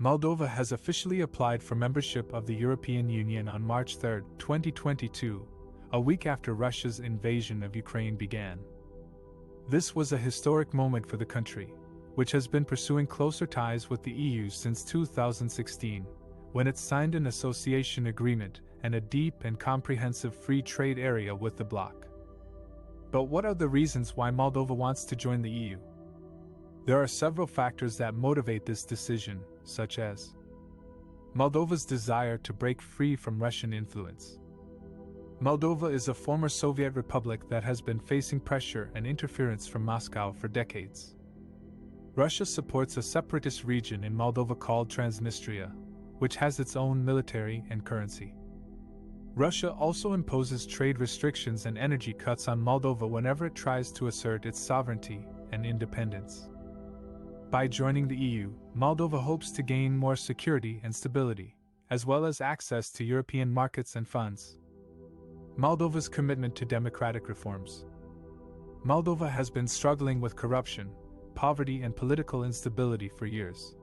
Moldova has officially applied for membership of the European Union on March 3, 2022, a week after Russia's invasion of Ukraine began. This was a historic moment for the country, which has been pursuing closer ties with the EU since 2016, when it signed an association agreement and a deep and comprehensive free trade area with the bloc. But what are the reasons why Moldova wants to join the EU? There are several factors that motivate this decision, such as Moldova's desire to break free from Russian influence. Moldova is a former Soviet republic that has been facing pressure and interference from Moscow for decades. Russia supports a separatist region in Moldova called Transnistria, which has its own military and currency. Russia also imposes trade restrictions and energy cuts on Moldova whenever it tries to assert its sovereignty and independence. By joining the EU, Moldova hopes to gain more security and stability, as well as access to European markets and funds. Moldova's commitment to democratic reforms. Moldova has been struggling with corruption, poverty, and political instability for years.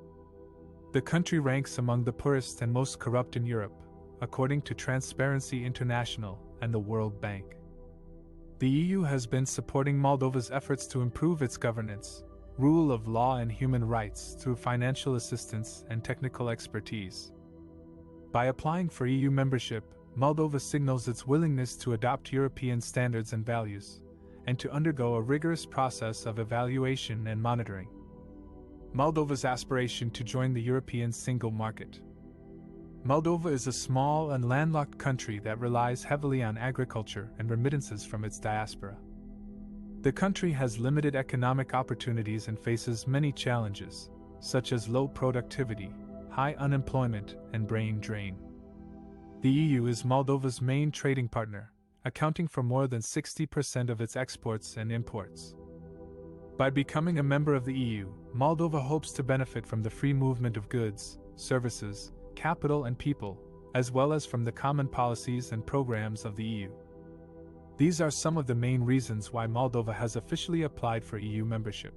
The country ranks among the poorest and most corrupt in Europe, according to Transparency International and the World Bank. The EU has been supporting Moldova's efforts to improve its governance, rule of law, and human rights through financial assistance and technical expertise. By applying for EU membership, Moldova signals its willingness to adopt European standards and values, and to undergo a rigorous process of evaluation and monitoring. Moldova's aspiration to join the European single market. Moldova is a small and landlocked country that relies heavily on agriculture and remittances from its diaspora. The country has limited economic opportunities and faces many challenges, such as low productivity, high unemployment, and brain drain. The EU is Moldova's main trading partner, accounting for more than 60% of its exports and imports. By becoming a member of the EU, Moldova hopes to benefit from the free movement of goods, services, capital, and people, as well as from the common policies and programs of the EU. These are some of the main reasons why Moldova has officially applied for EU membership.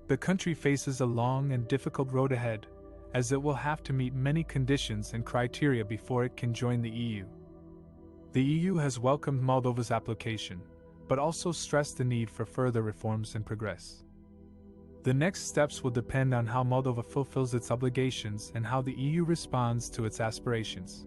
The country faces a long and difficult road ahead, as it will have to meet many conditions and criteria before it can join the EU. The EU has welcomed Moldova's application, but also stressed the need for further reforms and progress. The next steps will depend on how Moldova fulfills its obligations and how the EU responds to its aspirations.